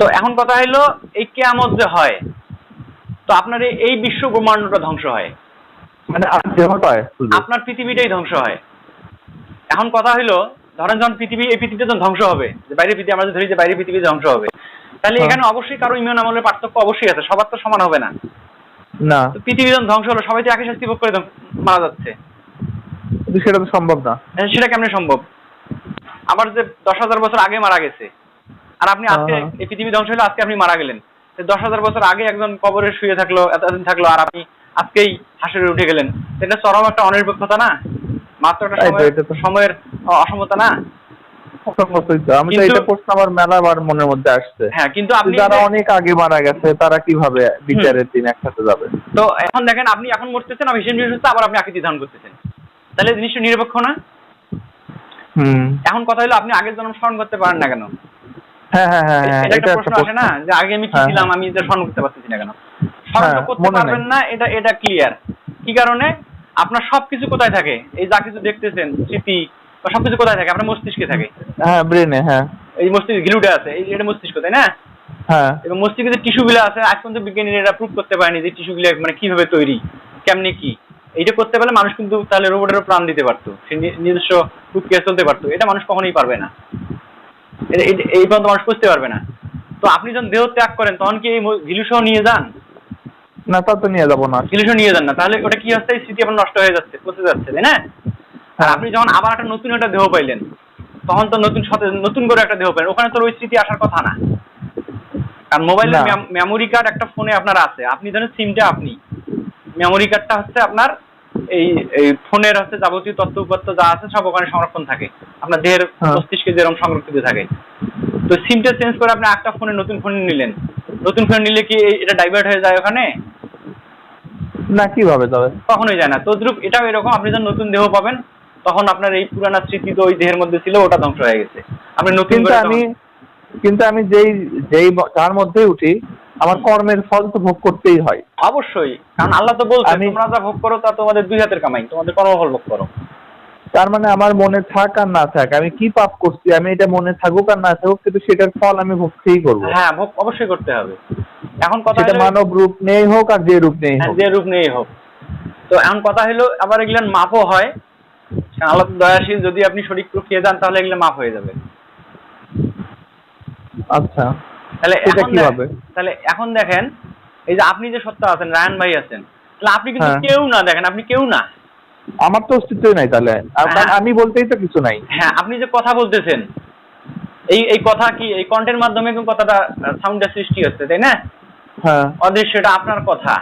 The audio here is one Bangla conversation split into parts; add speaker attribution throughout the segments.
Speaker 1: তো এখন কথা হলো এই কিয়ামত যে হয়, তো আপনার এই বিশ্ব ব্রহ্মাণ্ডটা ধ্বংস হয়,
Speaker 2: মানে
Speaker 1: আপনার পৃথিবীটাই ধ্বংস হয়। এখন কথা হলো ধরেন যখন এই পৃথিবীটা যখন ধ্বংস হবে, যে বাইরের পৃথিবী আমরা ধরি যে বাইরের পৃথিবী ধ্বংস হবে, তাহলে এখানে অবশ্যই কারো ইমান আমলের পার্থক্য অবশ্যই আছে, সবার তো সমান হবে না।
Speaker 2: না,
Speaker 1: তো পৃথিবী যখন ধ্বংস হলো সবাই তো একই শাস্তি ভোগ করে মারা যাচ্ছে,
Speaker 2: সেটা তো সম্ভব না।
Speaker 1: সেটা কেমনে সম্ভব? আবার যে 10,000 বছর আগে মারা গেছে, আর আপনি আজকে এই পৃথিবী ধ্বংস হলো আজকে আপনি মারা গেলেন, 10,000 বছর আগে একজন কবরে শুয়ে থাকলো, এতদিন থাকলো, আর আপনি আজকেই হাসরে উঠে গেলেন, এটা চরম একটা অনিরপেক্ষতা না? মাত্র একটা সময়ের অসমতা না?
Speaker 2: আমি তো এটা প্রশ্ন আমার মেলাবার মনের মধ্যে আসছে।
Speaker 1: হ্যাঁ, কিন্তু আপনি
Speaker 2: যারা অনেক আগে মারা গেছে তারা কিভাবে বিচারের দিন একসাথে যাবে?
Speaker 1: তো এখন দেখেন আপনি এখন মরতেছেন, আমি হিসেব নিকেশ আবার আপনি আকৃতি ধারণ করতেছেন, তাহলে জিনিসটা নিরপেক্ষ না? এখন কথা হলো আপনি আগের জন্ম স্মরণ করতে পারেন না কেন? এটা একটা প্রশ্ন আসে না, যে আগে আমি কি ছিলাম, আমি এটা স্মরণ করতে পারতেছি না কেন? স্মরণ করতে পারবেন না, এটা ক্লিয়ার। কি কারণে? আপনার সবকিছু কোথায় থাকে? এই যা কিছু দেখতেছেন, স্মৃতি বা সবকিছু কোথায় থাকে? আপনার মস্তিষ্কে থাকে।
Speaker 2: হ্যাঁ, ব্রেনে। হ্যাঁ, এই
Speaker 1: মস্তিষ্ক গিলুটা আছে, এটা মস্তিষ্ক, তাই না?
Speaker 2: হ্যাঁ।
Speaker 1: এবং মস্তিষ্কে যে টিস্যুগুলো আছে, আজ পর্যন্ত বিজ্ঞানীরা এটা প্রুভ করতে পারেনি যে টিস্যুগুলো মানে কিভাবে তৈরি, কেমনে কি। এইটা করতে পারলে মানুষ কিন্তু তাহলে রোবটেরও প্রাণ দিতে পারতো, সে নিজস্ব প্রক্রিয়া চলতে পারতো। এটা মানুষ কখনোই পারবে না, এই পর্যন্ত মানুষ বুঝতে পারবে না। তো আপনি যখন দেহ ত্যাগ করেন তখন কি এই গিলুসহ নিয়ে যান?
Speaker 2: না, তা তো নিয়ে যাবো না।
Speaker 1: গিলুসহ নিয়ে যান না, তাহলে ওটা কি হচ্ছে? স্মৃতি আপনার নষ্ট হয়ে যাচ্ছে, পচে যাচ্ছে, তাই না? আর আপনি যখন আবার একটা নতুন একটা দেহ পাইলেন, তখন তো নতুন করে একটা দেহ পাইলেন, ওখানে তো ওই স্মৃতি আসার কথা না। কারণ মোবাইলের মেমোরি কার্ড একটা ফোনে আপনার আছে, আপনি জানেন সিমটা আপনি, মেমোরি কার্ডটা হচ্ছে আপনার এই ফোনের হচ্ছে যাবতীয় তথ্য উপাত্ত যা আছে সব ওখানে সংরক্ষণ থাকে, আপনার দেহের মস্তিষ্কে যেরকম সংরক্ষিত থাকে। তো সিমটা চেঞ্জ করে আপনি একটা ফোনে নতুন ফোনে নিলেন, নতুন ফোনে নিলে কি এটা ডাইভার্ট হয়ে যায় ওখানে?
Speaker 2: না, কিভাবে যাবে? কখনোই
Speaker 1: যায় না। তদ্রুপ এটাও এরকম, আপনি যখন নতুন দেহ পাবেন তখন আপনার এই পুরানা স্মৃতি তো ওই দেহের মধ্যে ছিল, ওটা ধ্বংস হয়ে গেছে। আপনি নতুন
Speaker 2: কিন্তু আমি যেই তার মধ্যে উঠি, আমার কর্মের ফল তো ভোগ করতেই হয়।
Speaker 1: অবশ্যই, কারণ আল্লাহ তো বলছেন তোমরা যা ভোগ করো তা তোমাদের দুই হাতের কামাই, তোমাদের কর্মফল ভোগ করো।
Speaker 2: তার মানে আমার মনে থাক আর না থাক, আমি কি পাপ করছি, আমি এটা মনে থাকুক আর না থাকুক, কিন্তু সেটার ফল আমি ভোগই করবো।
Speaker 1: হ্যাঁ, ভোগ অবশ্যই করতে হবে। এখন কথা
Speaker 2: সেটা মানব রূপ নেই হোক আর যে রূপ নেই হোক,
Speaker 1: যে রূপ নেই হোক। তো এখন কথা হলো আবার এগুলার মাপও হয়। আল্লাহ দয়াশীল, যদি আপনি সঠিক প্রক্রিয়া যান তাহলে এগুলো মাপ হয়ে যাবে।
Speaker 2: আচ্ছা,
Speaker 1: তাহলে এখন দেখেন, এই যে আপনি যে সত্তা আছেন, রায়ান ভাই আছেন, তাহলে আপনি কিন্তু কেউ না, দেখেন আপনি কেউ না,
Speaker 2: আমার তো অস্তিত্বই নাই। তাহলে আমি বলতেই তো কিছু নাই।
Speaker 1: হ্যাঁ, আপনি যে কথা বলতেছেন, এই কথা কি এই কন্টের মাধ্যমে কথাটা সাউন্ডটা সৃষ্টি হচ্ছে, তাই না?
Speaker 2: হ্যাঁ,
Speaker 1: অদৃশ্যটা আপনার কথা।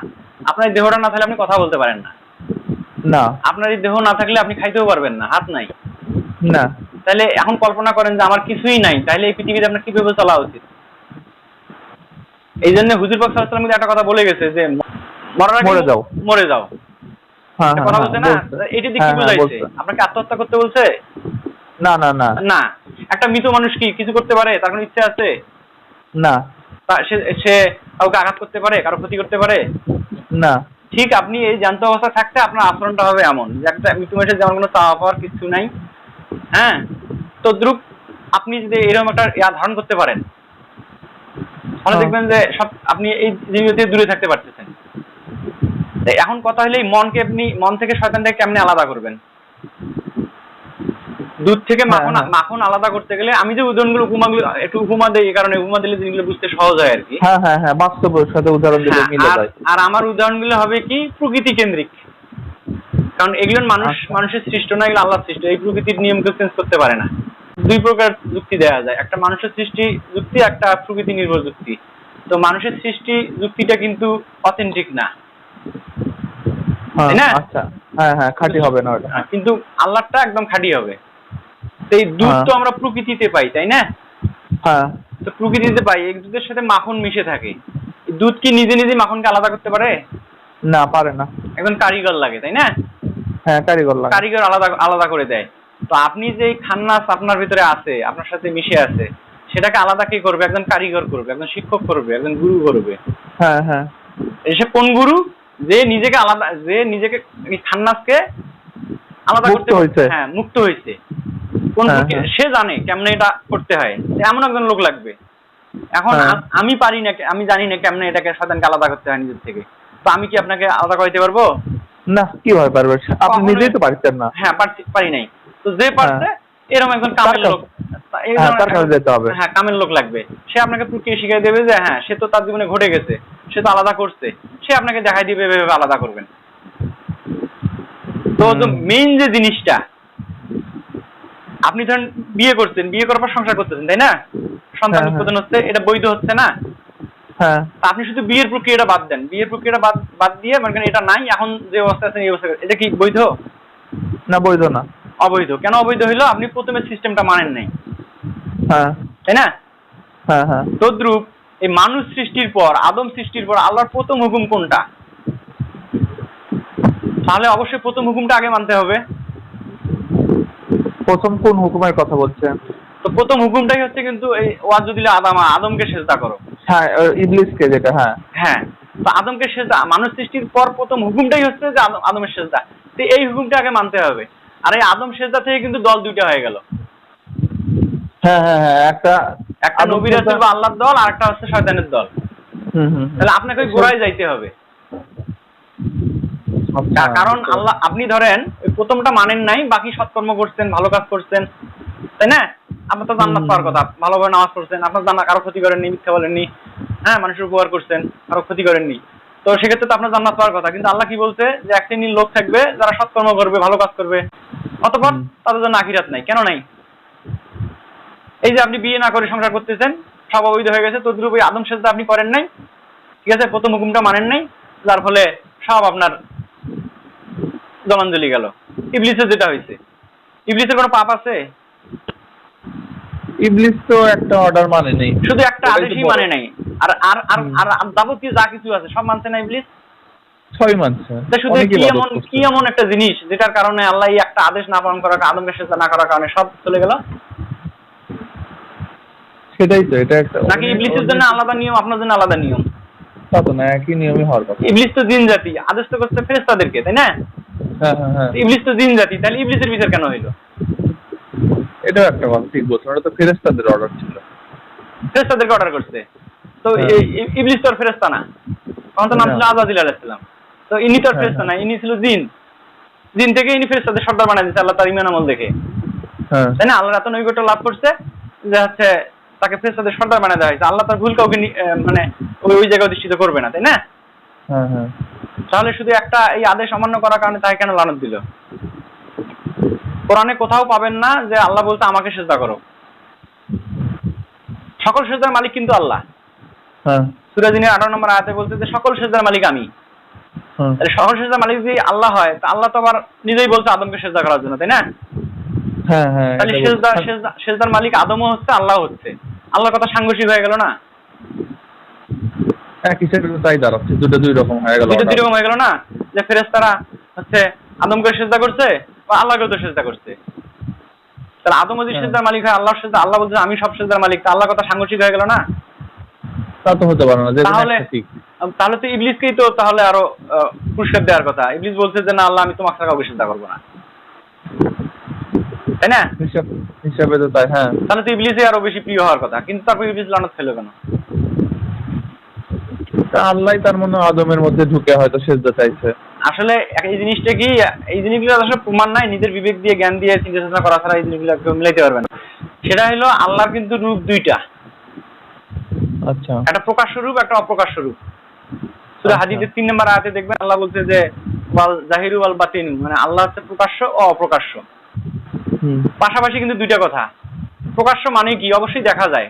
Speaker 1: আপনার দেহটা না থাকলে আপনি কথা বলতে পারেন না।
Speaker 2: না,
Speaker 1: আপনার এই দেহ না থাকলে আপনি খাইতেও পারবেন না, হাত নাই।
Speaker 2: না,
Speaker 1: তাহলে এখন কল্পনা করেন যে আমার কিছুই নাই, তাহলে এই পৃথিবীতে আপনার কিভাবে চলা উচিত? এই জন্য হুজুর পাক সাল্লাল্লাহু আলাইহি ওয়াসাল্লাম একটা কথা বলে গেছে যে মরে যাও। কথা বলতে না, এটা দিয়ে কি বোঝাইছে? আপনাকে আত্মহত্যা করতে বলছে?
Speaker 2: না, না, না,
Speaker 1: না। একটা মৃত মানুষ কি কিছু করতে পারে? তার কোনো ইচ্ছা আছে? না। সে কাউকে আঘাত করতে পারে, কারো ক্ষতি করতে পারে? না। ঠিক আপনি এই জ্যান্ত অবস্থা থাকতে আপনার আচরণটা হবে এমন যে একটা মৃত মানুষের যেমন কোনো চাওয়া পাওয়ার কিছু নাই, হ্যাঁ, তদ্রুপ আপনি যদি এরকম একটা ধারণ করতে পারেন তাহলে দেখবেন যে সব আপনি এই জিনিস থেকে দূরে থাকতে পারতেছেন। এখন কথা হলো এই মনকে আপনি মন থেকে শয়তানটাকে কেমনে আলাদা করবেন? দুধ থেকে মাখন আলাদা করতে গেলে আমি যে উদাহরণগুলো উপমাগুলো একটু উপমা দেই, এই কারণে উপমা দিলে জিনিসগুলো বুঝতে সহজ হয় আর কি।
Speaker 2: হ্যাঁ, বাস্তবের সাথে উদাহরণ দিলে মিলে যায়।
Speaker 1: আর আমার উদাহরণগুলো হবে কি প্রকৃতি কেন্দ্রিক, কারণ এগুলো মানুষের সৃষ্ট না, এগুলো আল্লাহর সৃষ্ট। এই প্রকৃতির নিয়মকে চেঞ্জ করতে পারে না। দুই প্রকার যুক্তি দেওয়া যায়, একটা মানুষের সৃষ্টি যুক্তি, একটা প্রকৃতি নির্ভর যুক্তি। তো মানুষের সৃষ্টি যুক্তিটা কিন্তু অথেন্টিক না, তাই না?
Speaker 2: আচ্ছা, হ্যাঁ, খাঁটি হবে না ওটা।
Speaker 1: কিন্তু আল্লাহরটা একদম খাঁটি হবে। এই দুধ তো আমরা প্রকৃতিতে পাই, তাই না?
Speaker 2: হ্যাঁ,
Speaker 1: তো প্রকৃতিতে পাই, এই দুধের সাথে মাখন মিশে থাকে। দুধ কি নিজে নিজে মাখনকে আলাদা করতে পারে?
Speaker 2: না, পারে না।
Speaker 1: একজন কারিগর লাগে, তাই না?
Speaker 2: হ্যাঁ, কারিগর
Speaker 1: আলাদা করে দেয়। তো আপনি যে খান্নাস আপনার ভিতরে আছে, আপনার সাথে মিশে আছে, সেটাকে আলাদা কে করবে? একজন কারিগর করবে, একজন শিক্ষক করবে, একজন গুরু করবে।
Speaker 2: হ্যাঁ,
Speaker 1: এসে কোন গুরু? যে নিজেকে খান্নাসকে আলাদা করতে হয়েছে, হ্যাঁ, মুক্ত হয়েছে। কোন সে জানে কেমনে এটা করতে হয়, এমন একজন লোক লাগবে। এখন
Speaker 2: হ্যাঁ।
Speaker 1: আমি পারি না, আমি জানি না কেমনে এটাকে শয়তানকে আলাদা করতে হয় নিজের থেকে। তো আমি কি আপনাকে আলাদা করতে পারবো?
Speaker 2: না, কিভাবে পারবে? আপনি
Speaker 1: কখনোই-
Speaker 2: নিজেই তো পারছেন না।
Speaker 1: হ্যাঁ পারি নাই। তো যে পারছে এরকম একজন কামেল লোক,
Speaker 2: তার কাছে যেতে হবে।
Speaker 1: হ্যাঁ কামেল লোক লাগবে। সে আপনাকে প্রক্রিয়া শিখিয়ে দেবে যে হ্যাঁ সে তো তার জীবনে ঘটে গেছে, সে তো আলাদা করছে, সে আপনাকে দেখাই দিবে এভাবে আলাদা করবেন। তো মেইন যে জিনিসটা, আপনি ধরেন বিয়ে করছেন, বিয়ে করার পর সংসার করতেছেন, তাই না? সন্তান উৎপাদন হচ্ছে, এটা বৈধ হচ্ছে না?
Speaker 2: হ্যাঁ।
Speaker 1: তা আপনি শুধু বিয়ের প্রক্রিয়াটা বাদ দেন, বিয়ের প্রক্রিয়াটা বাদ দিয়ে মনে করেন এটা নাই, এখন যে অবস্থা আছে এই অবস্থা, এটা কি বৈধ?
Speaker 2: না, বৈধ না।
Speaker 1: অবৈধ। কেন অবৈধ হইলো? আপনি প্রথমে সিস্টেমটা মানেন নাই,
Speaker 2: হ্যাঁ।
Speaker 1: তাই না?
Speaker 2: হ্যাঁ হ্যাঁ।
Speaker 1: তদ্রূপ এই মানুষ সৃষ্টির পর, আদম সৃষ্টির পর আল্লাহর প্রথম হুকুম কোনটা? তাহলে অবশ্যই প্রথম হুকুমটা আগে মানতে হবে।
Speaker 2: প্রথম কোন হুকুমের কথা বলছেন?
Speaker 1: তো প্রথম হুকুমটাই হচ্ছে কিন্তু এই ওয়াজুদিল্লাহ আদমকে সেজদা করো।
Speaker 2: হ্যাঁ, ইবলিসকে, যেটা। হ্যাঁ
Speaker 1: হ্যাঁ, তো আদমকে সেজদা, মানুষ সৃষ্টির পর প্রথম হুকুমটাই হচ্ছে যে আদমের সেজদা। তো এই হুকুমটা আগে মানতে হবে। আর এই আদম সেজদা থেকে কিন্তু দল দুইটা হয়ে গেল।
Speaker 2: হ্যাঁ হ্যাঁ হ্যাঁ,
Speaker 1: একটা নবী রাসূল বা আল্লাহর দল, আর একটা হচ্ছে শয়তানের দল। তাহলে আপনাকে ওই গোড়ায় যাইতে হবে। কারণ আল্লাহ, আপনি ধরেন ওই প্রথমটা মানেন নাই, বাকি সৎকর্ম করছেন, ভালো কাজ করছেন, তাই না? আপনার তো জান্নাত পাওয়ার কথা, ভালোভাবে নামাজ পড়ছেন, আপনার জান্নাত, কারো ক্ষতি করেননি, মিথ্যা বলেননি, হ্যাঁ মানুষের উপকার করছেন, কারো ক্ষতি করেননি, তো সেক্ষেত্রে তো আপনার জান্নাত পাওয়ার কথা। কিন্তু আল্লাহ কি বলছে যে এক শ্রেণীর লোক থাকবে যারা সৎকর্ম করবে, ভালো কাজ করবে, অতঃপর তাদের জন্য আখিরাত নাই। কেন নাই? এই যে আপনি বিয়ে না করে সংসার করতেছেন, সব অবৈধ হয়ে গেছে, তদ্রুপ ওই আদম সেজদা আপনি করেন নাই, ঠিক আছে, প্রথম হুকুমটা মানেন নাই, যার ফলে সব আপনার জলাঞ্জলি গেল। ইবলিসের যেটা হয়েছে, ইবলিসের কোনো পাপ আছে?
Speaker 2: ইবলিস তো একটা অর্ডার মানে নেই,
Speaker 1: শুধু একটা আদেশই মানে নাই। আর আর আর আর যাবতীয় যা কিছু আছে সব মানছে না ইবলিস?
Speaker 2: সবই মানছে।
Speaker 1: শুধু কি এমন একটা জিনিস যেটার কারণে আল্লাহ এই একটা আদেশ না পালন করার, আদমকে সেজদা না করার কারণে সব চলে গেল?
Speaker 2: সেটাই তো, এটা একটা।
Speaker 1: নাকি ইবলিসের জন্য আলাদা নিয়ম, আপনার জন্য আলাদা নিয়ম?
Speaker 2: তা তো না, একই নিয়মই হওয়ার কথা।
Speaker 1: ইবলিস তো জিন জাতি, আদেশ তো করছে ফেরেশতাদেরকে, তাই না?
Speaker 2: হ্যাঁ হ্যাঁ হ্যাঁ।
Speaker 1: ইবলিস তো জিন জাতি, তাহলে ইবলিসের বিচার কেন হইলো?
Speaker 2: এটাও একটা কথা ঠিক বলছেন, ওটা তো ফেরেশতাদের অর্ডার ছিল,
Speaker 1: ফেরেশতাদেরকে অর্ডার করছে। তো ইবলিস তো আর ফেরেশতা না, তখন তো নাম ছিল আজাজিল আলাইহিস সালাম। তো ইনি তো আর ফেরেশতা না, ইনি ছিল জিন। জিন থেকে ইনি ফেরেশতাদের সর্দার বানাই দিয়েছে আল্লাহ তার ঈমান আমল দেখে, তাই না? আল্লাহর এত নৈকট্য লাভ করছে যে হচ্ছে তাকে ফেরেশতাদের সর্দার বানাই দেওয়া হয়েছে। আল্লাহ তার ভুল কাউকে মানে ওই জায়গায় অধিষ্ঠিত করবে না, তাই না?
Speaker 2: হ্যাঁ হ্যাঁ।
Speaker 1: তাহলে শুধু একটা এই আদেশ অমান্য করার কারণে তাকে কেন লানত দিল? কোরআনে কোথাও পাবেন না যে আল্লাহ বলতে আমাকে সেজদা করো। সকল সেজদার মালিক কিন্তু আল্লাহ।
Speaker 2: হ্যাঁ।
Speaker 1: সূরা জিনের 18 নম্বর আয়াতে বলছে যে সকল সেজদার মালিক আমি। তাহলে সকল সেজদার মালিক যদি আল্লাহ হয়, তা আল্লাহ তো আবার নিজেই বলছে আদমকে সেজদা করার জন্য, তাই না?
Speaker 2: হ্যাঁ হ্যাঁ।
Speaker 1: তাহলে সেজদার মালিক আদমও হচ্ছে, আল্লাহ হচ্ছে। আল্লাহর কথা সাংঘর্ষিক হয়ে গেল না?
Speaker 2: এক হিসেবে তো তাই দাঁড়াচ্ছে, দুটো দুই রকম হয়ে গেল।
Speaker 1: দুটো দুই রকম হয়ে গেল না? যে ফেরেশতারা হচ্ছে আদমকে সেজদা করছে, বা আল্লাহকেও তো সেজদা করছে। তাহলে আদম যদি সেজদার মালিক হয়, আল্লাহ সেজদা, আল্লাহ বলছে আমি সব সেজদার মালিক, তা আল্লাহর কথা সাংঘর্ষিক হয়ে গেল না?
Speaker 2: তা তো হতে পারে না।
Speaker 1: তাহলে তো ইবলিসকেই তো তাহলে আরো পুরস্কার দেওয়ার কথা। ইবলিস বলছে যে না আল্লাহ, আমি তোমাকে ছাড়া কাউকে সেজদা করবো না, তাই না?
Speaker 2: হিসাবে তো তাই। হ্যাঁ।
Speaker 1: তাহলে তো ইবলিসই আরো বেশি প্রিয় হওয়ার কথা, কিন্তু তারপর ইবলিস লানত খেলো কেন?
Speaker 2: আল্লাহ তার মনে আদমের মধ্যে ঢুকে হয়তো সেজদা চাইছে।
Speaker 1: আসলে এই জিনিসটা কি, এই জিনিসগুলো আসলে প্রমাণ নাই, নিজের বিবেক দিয়ে, জ্ঞান দিয়ে চিন্তা চেতনা করা ছাড়া এই জিনিসগুলো কেউ মিলাইতে পারবে না। সেটা হলো আল্লাহর কিন্তু রূপ দুইটা।
Speaker 2: আচ্ছা।
Speaker 1: একটা প্রকাশ্য রূপ, একটা অপ্রকাশ্য রূপ। সূরা হাদীদের 3 নম্বর আয়াতে দেখবেন আল্লাহ বলছে যে ওয়াল জাহিরু ওয়াল বাতিনু, মানে আল্লাহ হচ্ছে প্রকাশ্য ও অপ্রকাশ্য। পাশাপাশি কিন্তু দুইটা কথা। প্রকাশ্য মানে কি? অবশ্যই দেখা যায়।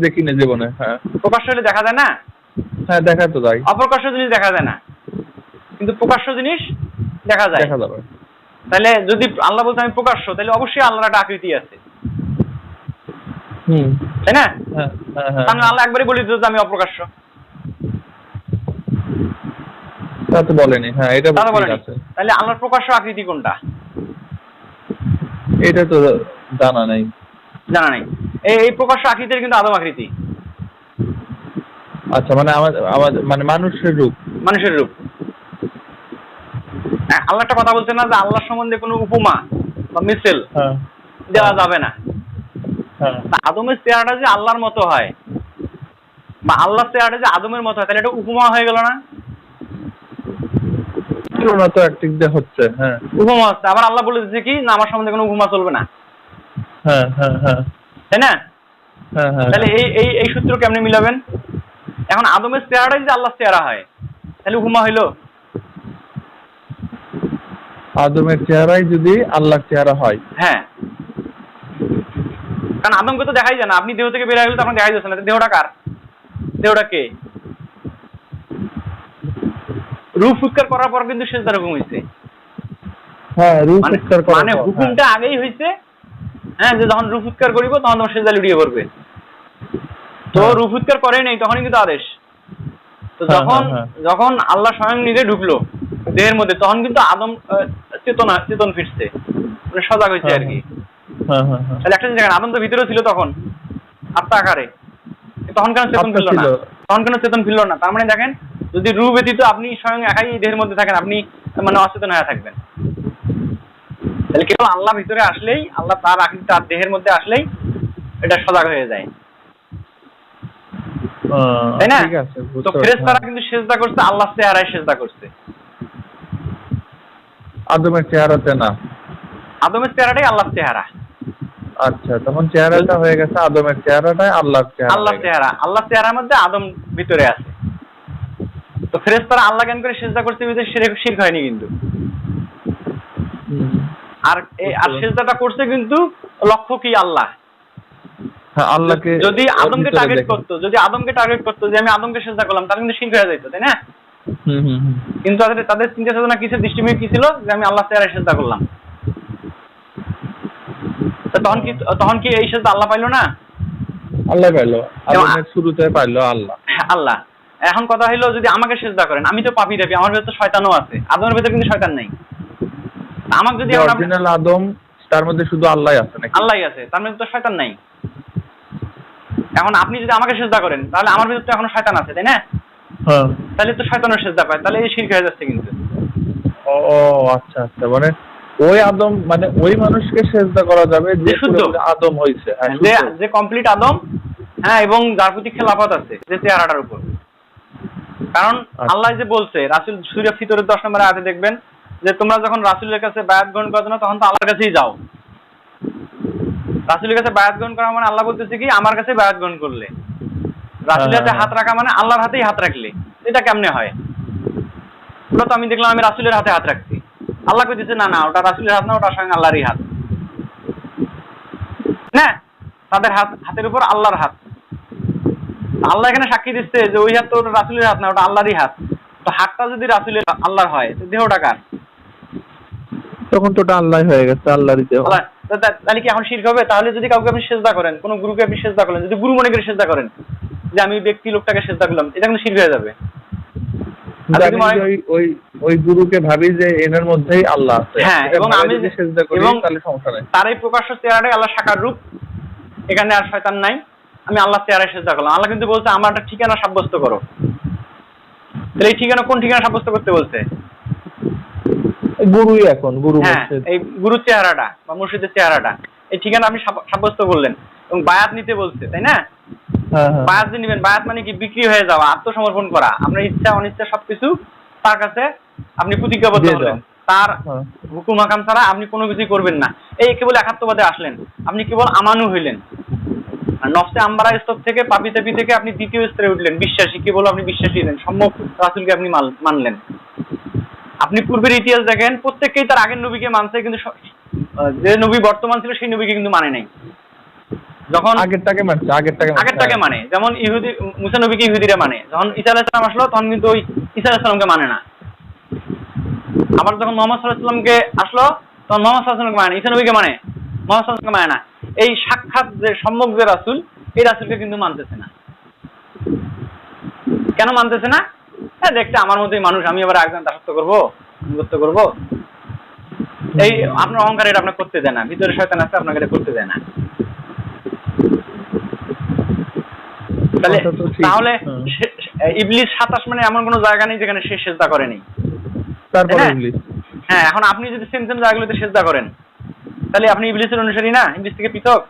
Speaker 2: দেখি না জীবনে। হ্যাঁ।
Speaker 1: প্রকাশ্য হলে দেখা যায় না?
Speaker 2: হ্যাঁ, দেখা তো যায়।
Speaker 1: অপ্রকাশ্য জিনিস দেখা যায় না, কিন্তু প্রকাশ্য জিনিস দেখা যায়।
Speaker 2: দেখা যাবে।
Speaker 1: তাহলে যদি আল্লাহ বলতে আমি প্রকাশ্য, তাহলে অবশ্যই আল্লাহর একটা আকৃতি আছে, তাই না? তাহলে আল্লাহ একবারই বলে দিত যে আমি অপ্রকাশ্য।
Speaker 2: তা তো বলেনি। হ্যাঁ, এটা ঠিক আছে।
Speaker 1: তাহলে আল্লাহর প্রকাশ্য আকৃতি কোনটা?
Speaker 2: এটা তো জানা নাই।
Speaker 1: জানা নাই। এই প্রকাশ্য আকৃতির কিন্তু আদম আকৃতি।
Speaker 2: আচ্ছা, মানে আমার মানে মানুষের রূপ।
Speaker 1: মানুষের রূপ। আল্লাহ একটা কথা বলছেন না যে আল্লাহর সম্বন্ধে কোনো উপমা বা মিসেল দেওয়া যাবে না।
Speaker 2: হ্যাঁ।
Speaker 1: আদমের চেহারাটা যে আল্লাহর মতো হয় বা আল্লাহর চেহারাটা যে আদমের মতো হয়, তাহলে এটা উপমা হয়ে গেল না?
Speaker 2: তুলনা তো একদিক দিয়ে হচ্ছে। হ্যাঁ,
Speaker 1: উপমা হচ্ছে। আবার আল্লাহ বলে দিচ্ছে কি না আমার সম্বন্ধে কোনো উপমা চলবে না,
Speaker 2: হ্যাঁ, হ্যাঁ, হ্যাঁ,
Speaker 1: তাই না?
Speaker 2: হ্যাঁ, হ্যাঁ।
Speaker 1: তাহলে এই সূত্র কেমনে মিলাবেন? এখন আদমের চেহারাটাই যদি আল্লাহর চেহারা হয় তাহলে উপমা হইলো?
Speaker 2: আদমের চেহারাই যদি আল্লাহর চেহারা হয়,
Speaker 1: হ্যাঁ, কারণ আদমকে তো দেখাই যায় না। আপনি দেহ থেকে বের হয়ে গেলে তো আপনার দেখাই যাচ্ছে না। দেহটা কার? দেহটা কে? রূহ ফুৎকার করার পর কিন্তু সেজদার হুকুম হয়েছে।
Speaker 2: হ্যাঁ, রূহ
Speaker 1: মানে
Speaker 2: ফুৎকার করার
Speaker 1: মানে
Speaker 2: পর,
Speaker 1: হুকুমটা আগেই হয়েছে, হ্যাঁ, যে যখন রূহ ফুৎকার করিব তখন তোমার সেজদা লুটিয়ে পড়বে। তো
Speaker 2: হ্যাঁ।
Speaker 1: রূহ ফুৎকার করে নাই তখনই কিন্তু আদেশ। তো
Speaker 2: হ্যাঁ,
Speaker 1: যখন
Speaker 2: হ্যাঁ,
Speaker 1: যখন আল্লাহ স্বয়ং নিজে ঢুকলো দেহের মধ্যে, তখন কিন্তু আদম চেতন ফিরছে, মানে সজাগ হয়েছে আর কি।
Speaker 2: হ্যাঁ, হ্যাঁ, হ্যাঁ।
Speaker 1: তাহলে একটা জিনিস দেখেন, আদম তো ভিতরে ছিল তখন আত্মা আকারে, তখন কেন চেতন
Speaker 2: আত্মা
Speaker 1: ফিরল না?
Speaker 2: ছিল।
Speaker 1: তখন কেন চেতন ফিরল না? তার মানে দেখেন, যদি রূহ ব্যতীত আপনি স্বয়ং একাই এই দেহের মধ্যে থাকেন, আপনি মানে অচেতন হয়ে থাকবেন। তাহলে কেবল আল্লাহ ভিতরে আসলেই, আল্লাহ তার দেহের মধ্যে আসলেই এটা সজাগ হয়ে যায়, তাই না?
Speaker 2: ঠিক আছে,
Speaker 1: তো ফেরেশতারা কিন্তু সেজদা করছে আল্লাহ চেহারায় সেজদা করছে,
Speaker 2: আদমের চেহারাতে না।
Speaker 1: আদমের চেহারাটাই আল্লাহর চেহারা।
Speaker 2: আচ্ছা, তখন চেহারাটা হয়ে গেছে আদমের চেহারাটাই আল্লাহর চেহারা।
Speaker 1: আল্লাহর চেহারা, আল্লাহর চেহারার মধ্যে আদম ভিতরে আছে। তো ফেরেশতারা আল্লাহ জ্ঞান করে সেজদা করছে, বিধে শিরক হয়নি কিন্তু। আর সেজদাটা করছে কিন্তু লক্ষ্য কি? আল্লাহ।
Speaker 2: হ্যাঁ, আল্লাহকে
Speaker 1: যদি আদমকে টার্গেট করতো, যে আমি আদমকে সেজদা করলাম, তাহলে কিন্তু শিরক হয়ে যেত, তাই না? কিন্তু তাদের চিন্তা চেতনা কিসের দৃষ্টিভঙ্গি কি ছিল? যে আমি আল্লাহ চেহারায় সেজদা করলাম। তখন কি এই সেজদা আল্লাহ পাইলো না?
Speaker 2: আল্লাহ পাইলো, আদমের শুরুতে পাইলো আল্লাহ।
Speaker 1: আল্লাহ। এখন কথা হইলো, যদি আমাকে সেজদা করেন, আমি তো পাপী টাপি, আমার ভেতর শয়তানও আছে। আদমের ভেতর কিন্তু শয়তান নাই। আমাকে যদি
Speaker 2: অরিজিনাল আদম, তার মধ্যে শুধু আল্লাহই আছে নাকি?
Speaker 1: আল্লাহই আছে, তার মধ্যে তো শয়তান নাই। এখন আপনি যদি আমাকে সেজদা করেন, তাহলে আমার ভিতর তো এখনো শয়তান আছে, তাই না?
Speaker 2: হ্যাঁ।
Speaker 1: তাহলে তো শয়তানের সেজদা পায়, তাহলে এই শিরক হয়ে যাচ্ছে কিন্তু।
Speaker 2: ও আচ্ছা, আচ্ছা, মানে ওই আদম, মানে ওই মানুষকে সেজদা করা যাবে যে
Speaker 1: শুদ্ধ
Speaker 2: আদম হইছে,
Speaker 1: যে কমপ্লিট আদম, হ্যাঁ, এবং যার প্রতি খেলাফত আছে যে চেহারাটার উপর। কারণ আল্লাহ যে বলছে, রাসূল সূরা ফিতরের 10 নম্বর আয়াতে দেখবেন যে তোমরা যখন রাসূলের কাছে বায়াত গ্রহণ করো না, তখন তো আল্লাহর কাছেই যাও। রাসূলের কাছে বায়াত গ্রহণ করা মানে আল্লাহ বলতেছে কি, আমার কাছে বায়াত গ্রহণ করলে। রাসূলের হাতে হাত রাখা মানে আল্লাহর হাতেই হাত রাখলে। এটা কেমনে হয়? ওটা তো আমি দেখলাম আমি রাসূলের হাতে হাত রাখছি, আল্লাহ কইতেছে না না, ওটা রাসূলের হাত না, ওটা স্বয়ং আল্লাহরই হাত। না, তাদের হাতের উপর আল্লাহর হাত। আল্লাহ এখানে সাক্ষী দিচ্ছে যে ওই হাত তো রাসূলের হাত না, ওটা আল্লাহরই হাত। তো হাতটা যদি রাসূলের আল্লাহর হয়, তো দেহটা কার?
Speaker 2: তখন তো ওটা আল্লাহ হয়ে গেছে, আল্লাহরই দেহ।
Speaker 1: তাহলে কি এখন শিরক হবে? তাহলে যদি কাউকে আপনি সেজদা করেন, কোনো গুরুকে আপনি সেজদা করলেন, যদি গুরু মনে করে সেজদা করেন যে আমি ব্যক্তি লোকটাকে সেজদা করলাম, এটা কিন্তু শিরক হয়ে যাবে।
Speaker 2: ওই গুরুকে ভাবি যে এনার মধ্যেই আল্লাহ আছে,
Speaker 1: হ্যাঁ, এবং আমি
Speaker 2: সেজদা করি, তাহলে সমস্যা নাই।
Speaker 1: তার এই প্রকাশ্য চেহারাটাই আল্লাহ সাকার রূপ, এখানে আর শয়তান নাই, আমি আল্লাহ চেহারায় সেজদা করলাম। আল্লাহ কিন্তু বলছে আমার একটা ঠিকানা সাব্যস্ত করো। তাহলে এই ঠিকানা, কোন ঠিকানা সাব্যস্ত করতে বলছে?
Speaker 2: গুরুই এখন গুরু,
Speaker 1: হ্যাঁ, এই গুরুর চেহারাটা বা মুর্শিদের চেহারাটা, এই ঠিকানা আপনি সাব্যস্ত করলেন এবং বায়াত নিতে বলছে, তাই না? বায়াত যে নিবেন, বায়াত মানে কি? বিক্রি হয়ে যাওয়া, আত্মসমর্পণ করা। আপনার ইচ্ছা অনিচ্ছা সবকিছু তার কাছে আপনি প্রতিজ্ঞাবদ্ধ হলেন, তার হুকুম হাকাম ছাড়া আপনি কোনো কিছুই করবেন না। এই কেবল একাত্মবাদে আসলেন, আপনি কেবল আমানু হইলেন। আর নফসে আম্বারা স্তর থেকে, পাপী তাপী থেকে আপনি দ্বিতীয় স্তরে উঠলেন, বিশ্বাসী। কেবল আপনি বিশ্বাসী হলেন, সম্যক রাসূলকে আপনি মানলেন। আপনি পূর্বের ইতিহাস দেখেন, প্রত্যেককেই তার আগের নবীকে মানছে, কিন্তু যে নবী বর্তমান ছিল সেই নবীকে কিন্তু মানে নাই। যখন আগেরটাকে মানে, যেমন ইহুদি মুসা নবীকে ইহুদিরা মানে, যখন ঈসা আলাইহিস সালাম আসলো তখন কিন্তু ওই ঈসা আলাইহিস সালামকে মানে না। আবার যখন মুহাম্মদ সাল্লাল্লাহু আলাইহি ওয়াসাল্লামকে আসলো তখন মুহাম্মদ সাল্লাল্লাহু আলাইহি ওয়াসাল্লামকে মানে, ঈসা নবীকে মানে, মুহাম্মদ সাল্লাল্লাহু আলাইহি ওয়াসাল্লামকে মানে না। এই সাক্ষাৎ যে সম্যক যে রাসূল, এই রাসূলকে কিন্তু মানতেছে না। কেন মানতেছে না? হ্যাঁ, দেখতে আমার মতোই মানুষ, আমি আবার একজন দাসত্ব করবো, করবো। এই আপনার অহংকার এটা আপনার করতে দেয় না, ভিতরে শয়তান আছে, আপনাকে এটা করতে দেয় না। তাহলে ইবলিস 27 মানে এমন কোনো জায়গা নেই যেখানে সে সেজদা করেনি। হ্যাঁ, এখন আপনি যদি সেম জায়গাগুলোতে সেজদা করেন, তাহলে আপনি ইবলিসের অনুসারী না? ইবলিস থেকে পৃথক?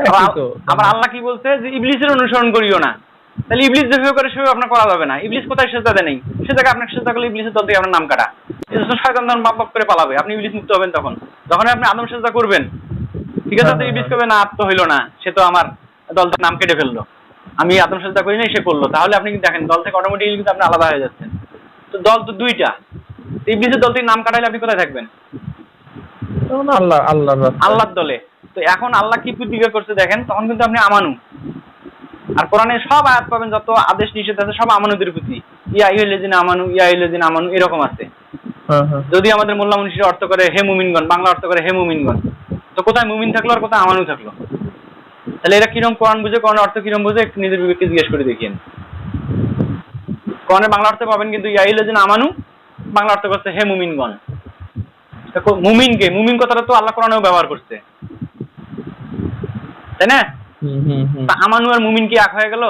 Speaker 2: একই তো।
Speaker 1: আবার আল্লাহ কি বলছে যে ইবলিসের অনুসরণ করিও না। তাহলে ইবলিস যেভাবে করে সেভাবে আপনার করা যাবে না। ইবলিস কোথায় সেজদা দেয় নেই, সে জায়গায় আপনাকে সেজদা করলে ইবলিসের দল থেকে আপনার নাম কাটা। এজন্য শয়তান তখন বাপ বাপ করে পালাবে, আপনি ইবলিস মুক্ত হবেন তখন। যখন আপনি আদম সেজদা করবেন, ঠিক আছে, তো ইবলিস করবে না, তো হইলো না, সে তো আমার দল থেকে নাম কেটে ফেললো, আমি আদম সেজদা করি নাই, সে করলো। তাহলে আপনি কিন্তু দেখেন দল থেকে অটোমেটিক্যালি কিন্তু আপনি আলাদা হয়ে যাচ্ছেন। তো দল তো দুইটা, ইবলিসের দল থেকে নাম কাটাইলে আপনি কোথায় থাকবেন? আল্লাহর দলে। তো এখন আল্লাহ কি প্রতিজ্ঞা করছে দেখেন, তখন কিন্তু আপনি আমানু। আর কোরআনে সব আয়াত পাবেন, যত আদেশ নিষেধ আছে সব আমানুদের প্রতি, ইয়া আইয়ুহাল্লাযিনা আমানু, ইয়া আইয়ুহাল্লাযিনা আমানু, এরকম আছে। যদি আমাদের মোল্লা মুন্সিরা অর্থ করে হে মুমিনগণ, বাংলা অর্থ করে হে মুমিনগণ, তো কোথায় মুমিন থাকলো আর কোথায় আমানু থাকলো? তাহলে এরা কিরকম কোরআন বুঝে, কোরআনের অর্থ কিরকম বুঝে, একটু নিজের বিবেককে জিজ্ঞেস করে দেখিয়েন। কোরআনের বাংলা অর্থ পাবেন কিন্তু ইয়া আইয়ুহাল্লাযিনা আমানু, বাংলা অর্থ করছে হে মুমিনগণ। দেখো মুমিনকে, মুমিন কথাটা তো আল্লাহ কোরআনেও ব্যবহার করছে, তাই না? তা আমানু আর মুমিন কি এক হয়ে গেল?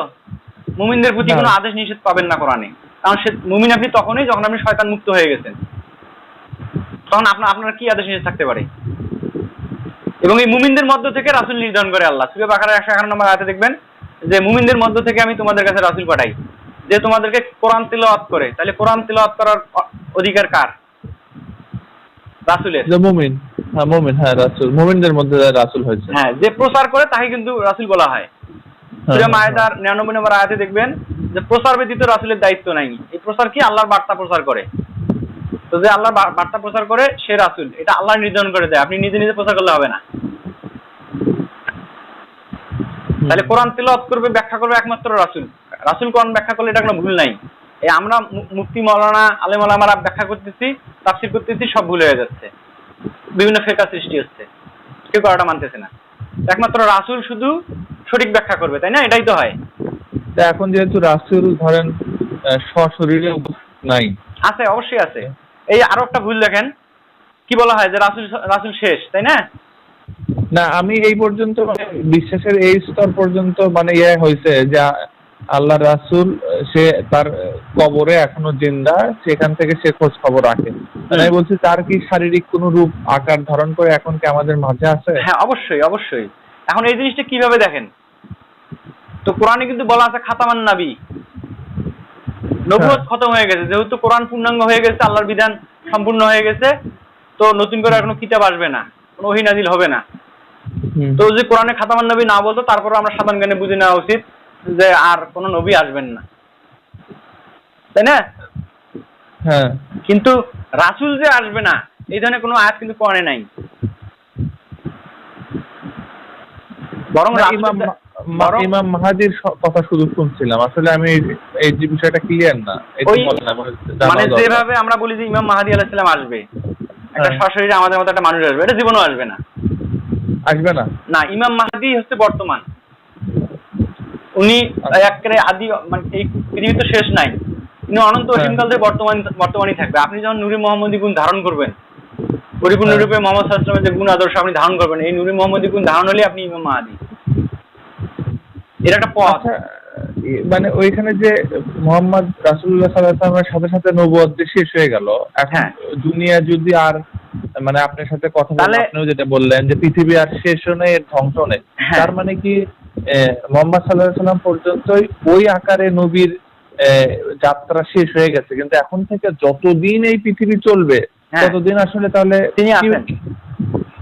Speaker 1: মুমিনদের প্রতি কোনো আদেশ নিষেধ পাবেন না কোরআনে, কারণ সে মুমিন আপনি তখনই যখন আপনি শয়তান মুক্ত হয়ে গেছেন, তখন আপনার কি আদেশ নিষেধ থাকতে পারে? এবং এই মুমিনদের মধ্য থেকে রাসূল নির্ধারণ করে আল্লাহ। সূরা বাকারার 111 নম্বর আয়াতে দেখবেন যে মুমিনদের মধ্য থেকে আমি তোমাদের কাছে রাসূল পাঠাই যে তোমাদেরকে কোরআন তিলাওয়াত করে। তাহলে কোরআন তিলাওয়াত করার অধিকার কার? রাসূলের।
Speaker 2: যে মুমিন, হ্যাঁ মুমিন, হ্যাঁ রাসূল, মুমিনদের মধ্যে রাসূল হয়েছে।
Speaker 1: হ্যাঁ, যে প্রচার করে তাকে কিন্তু রাসূল বলা হয়। সূরা মায়েদার 99 নম্বর আয়াতে দেখবেন যে প্রচার ব্যতীত রাসূলের দায়িত্ব নাই। এই প্রচার কি? আল্লাহর বার্তা প্রচার করে। তো যে আল্লাহর বার্তা প্রচার করে সে রাসূল, এটা আল্লাহ নির্ধারণ করে দেয়, আপনি নিজে নিজে প্রচার করলে হবে না। তাহলে কোরআন তিলাওয়াত করবে, ব্যাখ্যা করবে একমাত্র রাসূল। রাসূল কোরআন ব্যাখ্যা করলে এটা কোনো ভুল নাই। এই আমরা মুফতি মাওলানা আলেম ওলামারা ব্যাখ্যা করতেছি, তাফসীর করতেছি, সব ভুল হয়ে যাচ্ছে, বিভিন্ন ফেকা সৃষ্টি হচ্ছে, কেউ কারোটা মানতেছে না। একমাত্র রাসূল শুধু সঠিক ব্যাখ্যা করবে, তাই না? এটাই তো হয়।
Speaker 2: এখন যেহেতু রাসূল ধরেন সশরীরে নাই,
Speaker 1: আছে, অবশ্যই আছে। এই আরো একটা ভুল দেখেন, কি বলা হয় যে রাসূল শেষ, তাই না?
Speaker 2: না, আমি এই পর্যন্ত বিশ্বাসের এই স্তর পর্যন্ত মানে হয়েছে যে আল্লাহ রাসূল সে তার কবরে এখনো জিন্দা, সেখান থেকে সে খোঁজ খবর রাখে। আমি বলছি তার কি শারীরিক কোনো রূপ আকার ধারণ করে এখন কি আমাদের মাঝে আছে?
Speaker 1: হ্যাঁ, অবশ্যই অবশ্যই। এখন এই জিনিসটা কিভাবে দেখেন, তো কোরআনে কিন্তু বলা আছে খাতামান নবী, নবুয়ত খতম হয়ে গেছে। যেহেতু কোরআন পূর্ণাঙ্গ হয়ে গেছে, আল্লাহর বিধান সম্পূর্ণ হয়ে গেছে, তো নতুন করে কোনো কিতাব আসবে না, কোনো ওহী নাজিল হবে না। তো যে কোরআনে খাতামান নবী না বলতো, তারপরে আমরা সাধারণ জ্ঞানে বুঝে নেওয়া উচিত যে আর কোনো নবী আসবেন না, তাই না?
Speaker 2: হ্যাঁ।
Speaker 1: কিন্তু রাসূল যে আসবে না এই ধরনের কোনো আয়াত কিন্তু কোরআনে নাই। বরং
Speaker 2: ইমাম মাহাদির কথা শুধু শুনছিলাম, আসলে আমি এই যে বিষয়টা ক্লিয়ার না।
Speaker 1: মানে যেভাবে আমরা বলি যে ইমাম মাহদী আলাইহিস সালাম আসবে, একটা সশরীরে আমাদের মতো একটা মানুষ আসবে, এটা জীবনও আসবে না।
Speaker 2: আসবে না? না,
Speaker 1: ইমাম মাহদী হচ্ছে বর্তমান, উনি একেবারে আদি, মানে এই পৃথিবী তো শেষ নাই, উনি অনন্ত অসীমকাল থেকে বর্তমানই থাকবে। আপনি যখন নূরে মুহাম্মদী গুণ ধারণ করবেন, পরিপূর্ণ রূপে মুহাম্মদ সাল্লাল্লাহু আলাইহি ওয়াসাল্লামের যে গুণ আদর্শ আপনি ধারণ করবেন, এই নূরে মুহাম্মদী গুণ ধারণ হলে আপনি ইমাম মাহদী। এটা একটা পথ।
Speaker 2: মানে ওইখানে যে মুহাম্মদ রাসূলুল্লাহ সাল্লাল্লাহু আলাইহি ওয়াসাল্লামের সাথে সাথে নবুয়ত শেষ হয়ে গেল, এখন দুনিয়া যদি আর মানে আপনার সাথে কথা বলে আপনিও যেটা বললেন যে পৃথিবী আর শেষও নেই, ধ্বংস নেই, তার মানে কি মুহাম্মদ সাল্লাল্লাহু আলাইহি ওয়াসাল্লাম পর্যন্তই ওই আকারে নবীর যাত্রা শেষ হয়ে গেছে, কিন্তু এখন থেকে যতদিন এই পৃথিবী চলবে ততদিন আসলে তাহলে
Speaker 1: তিনি আছেন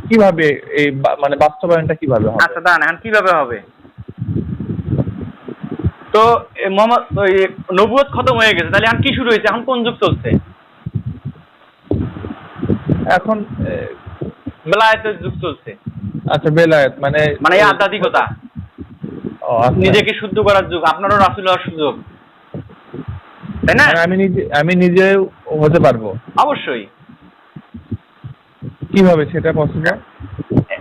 Speaker 2: কিভাবে এই মানে বাস্তবায়নটা কিভাবে হবে?
Speaker 1: আচ্ছা দাঁড়ান, এখন কিভাবে হবে? তো মোহাম্মদ নবুয়ত খতম হয়ে গেছে, তাহলে এখন কি শুরু হয়েছে? এখন কোন যুগ চলছে?
Speaker 2: এখন
Speaker 1: বেলায়েতের যুগ চলছে।
Speaker 2: আচ্ছা, বেলায়েত মানে
Speaker 1: আধ্যাত্মিকতা, নিজেকে শুদ্ধ করার যুগ, আপনারও রাসূল হওয়ার সুযোগ, তাই না?
Speaker 2: আমি নিজে হতে পারবো
Speaker 1: অবশ্যই।
Speaker 2: কিভাবে সেটা পসিবল?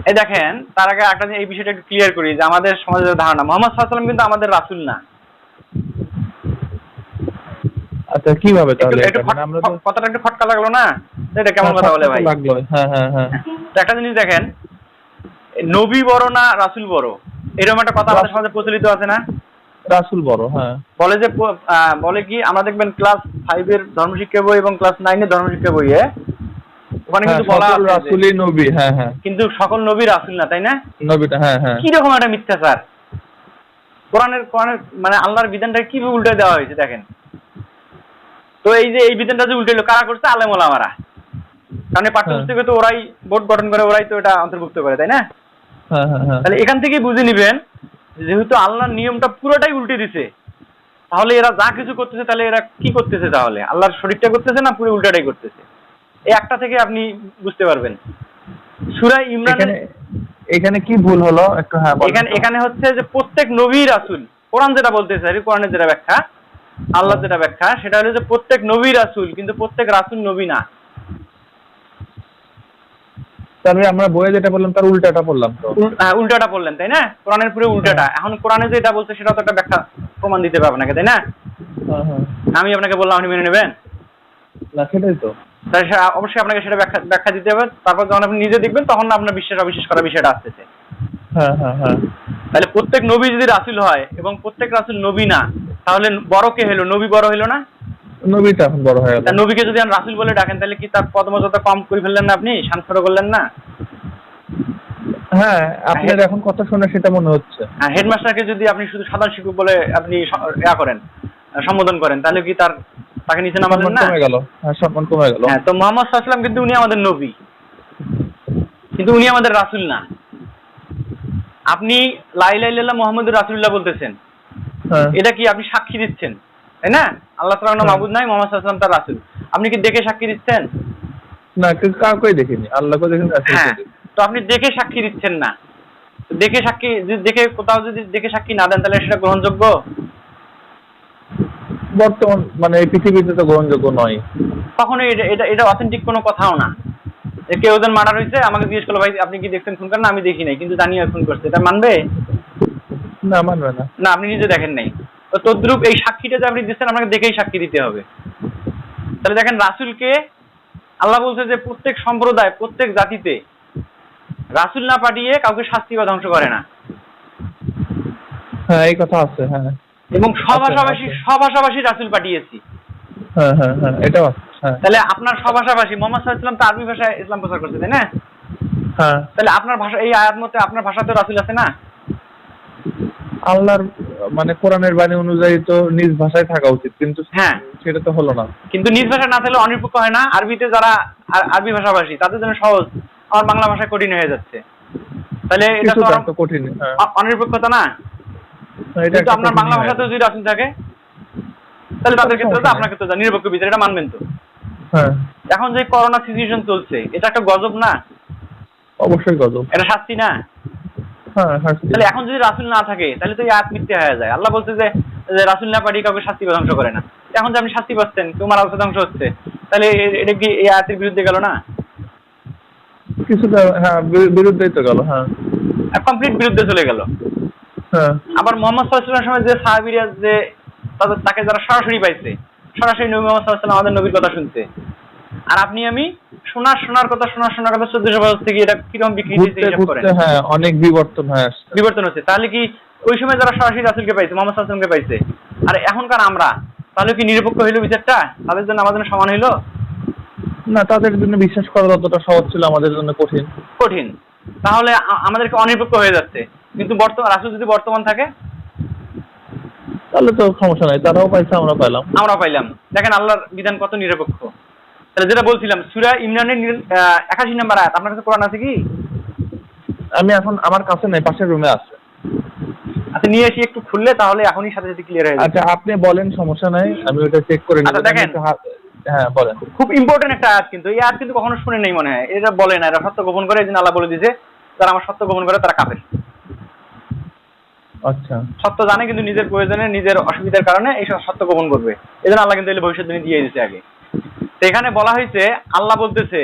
Speaker 1: এই দেখেন, তার আগে একটা এই বিষয়টা একটু ক্লিয়ার করি যে আমাদের সমাজের ধারণা মুহাম্মদ সাল্লাল্লাহু আলাইহি ওয়াসাল্লাম কিন্তু আমাদের রাসূল না।
Speaker 2: আচ্ছা, কিভাবে তাহলে?
Speaker 1: কথাটা একটু খটকা লাগলো না? এটা কেমন কথা বলে ভাই?
Speaker 2: লাগলো। হ্যাঁ হ্যাঁ হ্যাঁ।
Speaker 1: একটা জিনিস দেখেন, নবী বড় না রাসূল বড়, এরকম একটা কথা আমাদের সমাজে প্রচলিত আছে না?
Speaker 2: রাসূল বড়। হ্যাঁ, বলে
Speaker 1: যে বলে কি, আমরা দেখবেন ক্লাস 5 এর ধর্মশিক্ষা বই এবং ক্লাস 9 এর ধর্মশিক্ষা বইয়ে ওখানে কিন্তু বলা
Speaker 2: সকল
Speaker 1: আছে
Speaker 2: রাসূলই নবী, হ্যাঁ হ্যাঁ,
Speaker 1: কিন্তু সকল নবী রাসূল না, তাই না?
Speaker 2: নবীটা, হ্যাঁ হ্যাঁ।
Speaker 1: কি রকম একটা মিথ্যাচার! কোরআনের মানে আল্লাহর বিধানটা কিভাবে উল্টে দেওয়া হয়েছে দেখেন। তো এই যে এই বিধানটা যে উল্টে কারা করছে? আলেম ওলামারা। কারণ এই পাঠ্যপুস্তকে তো ওরাই বোর্ড গঠন করে, ওরাই তো এটা অন্তর্ভুক্ত করে, তাই না?
Speaker 2: হ্যাঁ হ্যাঁ হ্যাঁ।
Speaker 1: তাহলে এখান থেকেই বুঝে নিবেন যেহেতু আল্লাহর নিয়মটা পুরোটাই উল্টে দিছে, তাহলে এরা যা কিছু করতেছে তাহলে এরা কি করতেছে? তাহলে আল্লাহর শরীরটা করতেছে না পুরো উল্টাটাই করতেছে? এই একটা থেকে আপনি বুঝতে পারবেন। সূরা ইমরান
Speaker 2: এখানে কি ভুল হলো একটু? হ্যাঁ,
Speaker 1: এখানে হচ্ছে যে প্রত্যেক নবী রাসূল, কোরআন যেটা বলতেছে আর কোরআনের যেটা ব্যাখ্যা, আল্লাহ যেটা ব্যাখ্যা, সেটা হলো যে প্রত্যেক নবী রাসূল, কিন্তু প্রত্যেক রাসূল নবী না।
Speaker 2: তাহলে আমরা বইয়ে যেটা বললাম তার উল্টাটা বললাম তো।
Speaker 1: উল্টাটা বললেন, তাই না? কোরআনের পুরো উল্টাটা। এখন কোরআনে যেটা বলছে সেটা তো একটা ব্যাখ্যা প্রমাণ দিতে হবে আপনাকে, তাই না? আমি আপনাকে বললাম, আপনি মেনে নেবেন
Speaker 2: না? সেটাই তো।
Speaker 1: তাই অবশ্যই আপনাকে সেটা ব্যাখ্যা দিতে হবে। তারপর যখন আপনি নিজে দেখবেন তখন আপনার বিশ্বাস অবিশ্বাস করার বিষয়টা আসতেছে।
Speaker 2: হ্যাঁ হ্যাঁ হ্যাঁ।
Speaker 1: তাহলে প্রত্যেক নবী যদি রাসূল হয় এবং প্রত্যেক রাসূল নবী না, তাহলে বড় কে হলো? নবী বড় হলো না?
Speaker 2: নবীটা এখন বড় হয়ে গেল।
Speaker 1: নবীকে যদি আপনি রাসূল বলে ডাকেন তাহলে কি তার পদমর্যাদা কম করে ফেললেন না? আপনি শান করলেন না?
Speaker 2: হ্যাঁ, আপনার এখন কথা শুনে সেটা মনে হচ্ছে।
Speaker 1: হেডমাস্টারকে যদি আপনি শুধু সাধারণ শিক্ষক বলে আপনি করেন, সম্বোধন করেন, তাহলে কি তাকে নিচে নামালেন না?
Speaker 2: কমে গেল। হ্যাঁ, সম্মান কমে গেল।
Speaker 1: হ্যাঁ, তো মুহাম্মদ সাল্লাল্লাহু আলাইহি ওয়াসাল্লাম কিন্তু উনি আমাদের নবী, কিন্তু উনি আমাদের রাসূল না। আপনি লা ইলাহা ইল্লাল্লাহ মুহাম্মাদুর রাসূলুল্লাহ বলতেছেন, এটা কি আপনি সাক্ষী দিচ্ছেন, তাই না? আল্লাহ তাআলার কোনো মাবুদ নাই, মুহাম্মদ সাল্লাল্লাহু আলাইহি ওয়াসাল্লাম তার রাসূল। আপনি কি দেখে সাক্ষী দিচ্ছেন?
Speaker 2: না, কিন্তু কাউকেই দেখিনি, আল্লাহকে দেখিনি।
Speaker 1: হ্যাঁ, তো আপনি দেখে সাক্ষী দিচ্ছেন না। দেখে সাক্ষী, দেখে কোথাও যদি দেখে সাক্ষী না দেন তাহলে সেটা গ্রহণযোগ্য?
Speaker 2: বর্তমান মানে এই পৃথিবীতে তো গ্রহণযোগ্য নয়।
Speaker 1: কখনোই এটা অথেন্টিক কোনো কথাও না। কেউ একজন মার্ডার হয়েছে, আমাকে জিজ্ঞেস করলো, ভাই আপনি কি দেখছেন খুন করেন? না, আমি দেখি নাই, কিন্তু জানি খুন করছে, এটা মানবে?
Speaker 2: না, মানবে না।
Speaker 1: না, আপনি নিজে দেখেন নাই। তো তদ্রূপ এই সাক্ষীটা যে আপনি দিচ্ছেন, আপনাকে দেখেই সাক্ষী দিতে হবে। তাহলে দেখেন, রাসূলকে আল্লাহ বলছে যে প্রত্যেক সম্প্রদায়, প্রত্যেক জাতিতে রাসূল না পাঠিয়ে কাউকে শাস্তি বা ধ্বংস করে না।
Speaker 2: হ্যাঁ, এই কথা আছে। হ্যাঁ,
Speaker 1: এবং সব ভাষাভাষী রাসূল পাঠিয়েছি।
Speaker 2: হ্যাঁ হ্যাঁ হ্যাঁ, এটাও আছে। হ্যাঁ,
Speaker 1: তাহলে আপনার সব ভাষাভাষী, মুহাম্মদ সাল্লাল্লাহু আলাইহি ওয়াসাল্লাম তো আরবি ভাষায় ইসলাম প্রচার করছে, তাই না?
Speaker 2: হ্যাঁ।
Speaker 1: তাহলে আপনার ভাষা, এই আয়াত মতে আপনার ভাষাতে রাসূল আছে না?
Speaker 2: আল্লাহর মানে কোরআনের বাণী অনুযায়ী তো নিজ ভাষায় থাকা উচিত, কিন্তু
Speaker 1: হ্যাঁ,
Speaker 2: সেটা তো হলো না।
Speaker 1: কিন্তু নিজ ভাষা না থাকলে অনিরপেক্ষ হয় না? আরবিতে যারা আরবি ভাষাভাষী তাদের জন্য সহজ, আমার বাংলা ভাষা কঠিন হয়ে যাচ্ছে, তাহলে এটা তো
Speaker 2: কঠিন।
Speaker 1: অনিরপেক্ষতা না? কিন্তু আপনার বাংলা ভাষাতেও যদি রাসূল থাকে তাহলে তাদের ক্ষেত্রে তো আপনার ক্ষেত্রে নিরপেক্ষ বিচার, এটা মানবেন তো?
Speaker 2: হ্যাঁ।
Speaker 1: এখন যে করোনা সিচুয়েশন চলছে, এটা একটা গজব না?
Speaker 2: অবশ্যই গজব।
Speaker 1: এটা শাস্তি না?
Speaker 2: হ্যাঁ, শাস্তি।
Speaker 1: তাহলে এখন যদি রাসূল না থাকে তাহলে তো এই আয়াত মিথ্যা হয়ে যায়। আল্লাহ বলছে যে রাসূল না পাঠিয়ে কাউকে শাস্তি বা ধ্বংস করে না। এখন যে আপনি শাস্তি পাচ্ছেন, কেউ মারা হচ্ছে, ধ্বংস হচ্ছে, তাহলে এটা কি এই আয়াতের বিরুদ্ধে গেল না?
Speaker 2: কিছুটা হ্যাঁ, বিরুদ্ধেই তো গেল। হ্যাঁ,
Speaker 1: কমপ্লিট বিরুদ্ধে চলে গেল।
Speaker 2: হ্যাঁ।
Speaker 1: আবার মুহাম্মদ সাল্লাল্লাহু আলাইহি ওয়াসাল্লামের সময় যে সাহাবীরা যে তাকে যারা সরাসরি পাইছে, সরাসরি নবী মুহাম্মদ সাল্লাল্লাহু আলাইহি ওয়াসাল্লাম আমাদের নবীর কথা শুনছে, আর আপনি আমি শোনার কথা 1400 বছর থেকে এটা কিরকম বিকৃতি হিসাব করেন?
Speaker 2: হ্যাঁ, অনেক বিবর্তন হয়ে আসছে,
Speaker 1: বিবর্তন হচ্ছে। তাহলে কি ওই সময় যারা সরাসরি রাসূলকে পাইছে, মুহাম্মদ সাল্লাল্লাহু আলাইহি ওয়াসাল্লামকে পাইছে, আর এখনকার আমরা, তাহলে কি নিরপেক্ষ হইল বিচারটা? তাদের জন্য আমাদের জন্য সমান হইল
Speaker 2: না? তাদের জন্য বিশ্বাস করা যতটা সহজ ছিল আমাদের জন্য কঠিন।
Speaker 1: তাহলে আমাদেরকে অনিরপেক্ষ হয়ে যাচ্ছে। কিন্তু রাসূল যদি বর্তমান থাকে
Speaker 2: তাহলে তো সমস্যা নাই, তারাও পাইছে, আমরা পাইলাম।
Speaker 1: দেখেন আল্লাহর বিধান কত নিরপেক্ষ। তাহলে যেটা বলছিলাম, সূরা ইমরানের 81 নম্বর আয়াত, আপনার কাছে কোরআন আছে কি?
Speaker 2: আমি এখন আমার কাছে নাই, পাশের রুমে আছে।
Speaker 1: আচ্ছা, নিয়ে এসে একটু খুললে তাহলে এখনই সাথে সাথে ক্লিয়ার হয়ে যাবে।
Speaker 2: আচ্ছা, আপনি বলেন, সমস্যা নাই, আমি ওটা চেক করে নিব।
Speaker 1: আচ্ছা, দেখেন।
Speaker 2: হ্যাঁ, বলেন।
Speaker 1: খুব ইম্পর্টেন্ট একটা আয়াত, কিন্তু এই আয়াত কিন্তু কখনো শুনে নেই মনে হয়। এটা বলে না, এরা সত্য গোপন করে। এইজন্য আল্লাহ বলে দিয়েছে, যারা আমার সত্য গোপন করে তারা কাফের।
Speaker 2: আচ্ছা,
Speaker 1: সত্য জানে কিন্তু নিজের প্রয়োজনে, নিজের অসুবিধার কারণে এই সত্য গোপন করবে। এজন্য আল্লাহ কিন্তু এর ভবিষ্যৎবাণী দিয়ে দিয়েছে আগে। তো এখানে বলা হয়েছে, আল্লাহ বলতেছে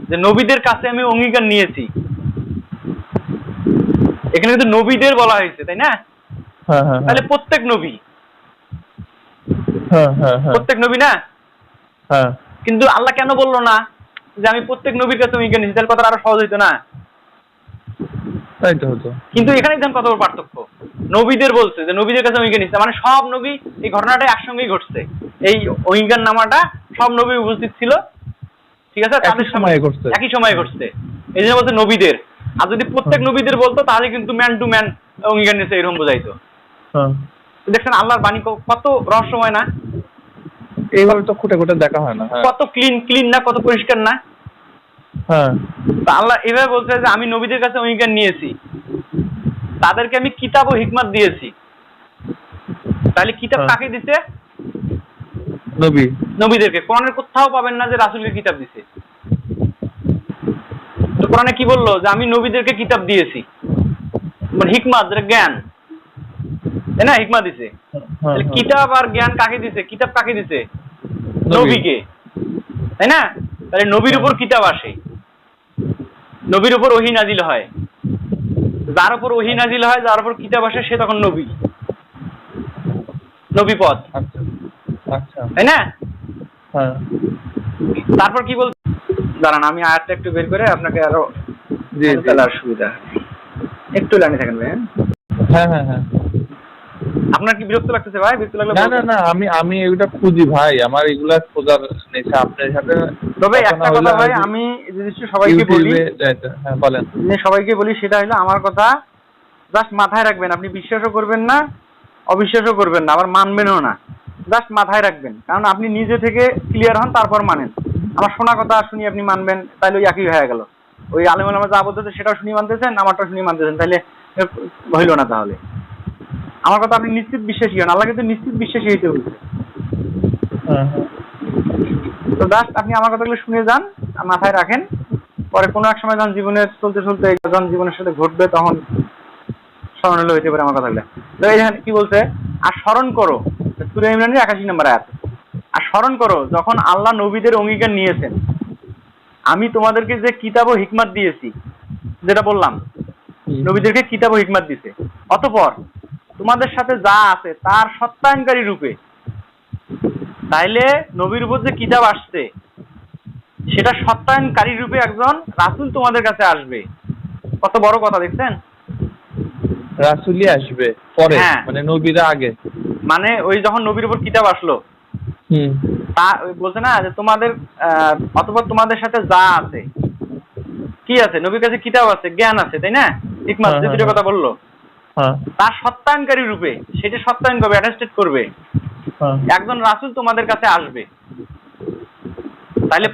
Speaker 1: যে নবীদের কাছে আমি অঙ্গীকার নিয়েছি। এখানে কিন্তু নবীদের বলা হয়েছে, তাই না?
Speaker 2: হ্যাঁ হ্যাঁ।
Speaker 1: তাহলে প্রত্যেক নবী,
Speaker 2: হ্যাঁ হ্যাঁ হ্যাঁ,
Speaker 1: প্রত্যেক নবী না?
Speaker 2: হ্যাঁ।
Speaker 1: কিন্তু আল্লাহ কেন বললো না যে আমি প্রত্যেক নবীর কাছে অঙ্গীকার নিয়েছি? তাহলে কথাটা আরো সহজ হইতো না?
Speaker 2: তাই তো হতো।
Speaker 1: কিন্তু এখানে দেখেন কত বড় পার্থক্য। নবীদের বলছে যে নবীদের কাছে অঙ্গীকার নিচ্ছে, মানে সব নবী, এই ঘটনাটা একসঙ্গেই ঘটছে। এই অঙ্গীকার নামাটা সব নবী উপস্থিত ছিল, ঠিক আছে, তাদের সময় ঘটছে, একই সময়ে ঘটছে, এই জন্য বলছে নবীদের। আর যদি প্রত্যেক নবীদের বলতো তাহলে কিন্তু ম্যান টু ম্যান অঙ্গীকার নিচ্ছে এরকম বোঝাইতো। দেখছেন আল্লাহর বাণী কত রহস্যময় না?
Speaker 2: এইভাবে তো খুঁটে খুঁটে দেখা হয় না।
Speaker 1: কত ক্লিন না, কত পরিষ্কার না?
Speaker 2: হ্যাঁ,
Speaker 1: আল্লাহ এভাবে বলছে যে আমি নবীদের কাছে অঙ্গীকার নিয়েছি, তাদেরকে আমি কিতাব ও হিকমত দিয়েছি। তাহলে কিতাব কাকে দিছে? নবীদেরকে। কোরআনের কোথাও পাবেন না যে রাসূলকে কিতাব দিছে। তো কোরআনে কি বললো? যে আমি নবীদেরকে কিতাব দিয়েছি, মানে হিকমত, যেটা জ্ঞান, তাই না? হিকমত দিছে। তাহলে কিতাব আর জ্ঞান কাকে দিছে? কিতাব কাকে দিছে? নবীকে, তাই না? তাহলে নবীর উপর কিতাব আসে, নবীর উপর ওহী নাজিল হয়, যার উপর ওহী নাজিল হয়, যার উপর কিতাব আসে, সে তখন নবী, নবী পদ, তাই না? তারপর কি বল, দাঁড়ান আমি আয়াতটা একটু বের করে আপনাকে আরো সুবিধা, একটু লাইনে থাকেন ভাই। হ্যাঁ, আপনার কি বিরক্ত লাগতেছে ভাই? বিরক্ত লাগলে
Speaker 2: না, আমি এগুলা খুঁজি ভাই, আমার এগুলা খোঁজার নেশা আপনার সাথে।
Speaker 1: তবে একটা কথা ভাই, আমি জিনিসটা সবাইকে বলি,
Speaker 2: হ্যাঁ বলেন,
Speaker 1: সবাইকে বলি, সেটা হলো আমার কথা জাস্ট মাথায় রাখবেন। আপনি বিশ্বাসও করবেন না, অবিশ্বাসও করবেন না, আবার মানবেনও না, জাস্ট মাথায় রাখবেন। কারণ আপনি নিজে থেকে ক্লিয়ার হন, তারপর মানেন। আমার শোনা কথা শুনি আপনি মানবেন, তাইলে ওই একই হয়ে গেল। ওই আলেম ওলামা যা বলতেছে সেটাও শুনি মানতেছেন, আমারটাও শুনি মানতেছেন, তাইলে হইল না। তাহলে আমার কথা আপনি নিশ্চিত বিশ্বাসী হন, আল্লাহ কিন্তু নিশ্চিত বিশ্বাসী হইতে বলছে। তো জাস্ট আপনি আমার কথাগুলো শুনে যান, মাথায় রাখেন, পরে কোনো এক সময় যখন জীবনের চলতে চলতে যখন জীবনের সাথে ঘটবে, তখন স্মরণ হলে হইতে পারে আমার কথাগুলো। তো এখানে কি বলছে? আর স্মরণ করো, সূরা ইমরানের 81 নম্বর আয়াত। আর স্মরণ করো যখন আল্লাহ নবীদের অঙ্গীকার নিয়েছেন, আমি তোমাদেরকে যে কিতাব ও হিকমত দিয়েছি, যেটা বললাম নবীদেরকে কিতাব ও হিকমত দিছে, অতঃপর তোমাদের সাথে যা আছে তার সত্যায়নকারী রূপে। তাইলে নবীর উপর যে কিতাব আসছে সেটা সত্যায়নকারী রূপে একজন রাসূল তোমাদের কাছে আসবে। কত বড় কথা দেখছেন?
Speaker 2: রাসূলই আসবে পরে, মানে নবীরা আগে,
Speaker 1: মানে ওই যখন নবীর উপর কিতাব আসলো, তা বলছে না যে তোমাদের অতঃপর তোমাদের সাথে যা আছে, কি আছে? নবীর কাছে কিতাব আছে, জ্ঞান আছে, তাই না? হিকমত, যে দুটো কথা বললো, তার সত্যায়নকারী রূপে, সেটা সত্যায়ন করবে, অ্যাটেস্টেড করবে, একজন রাসূল তোমাদের কাছে আসবে। তাহলে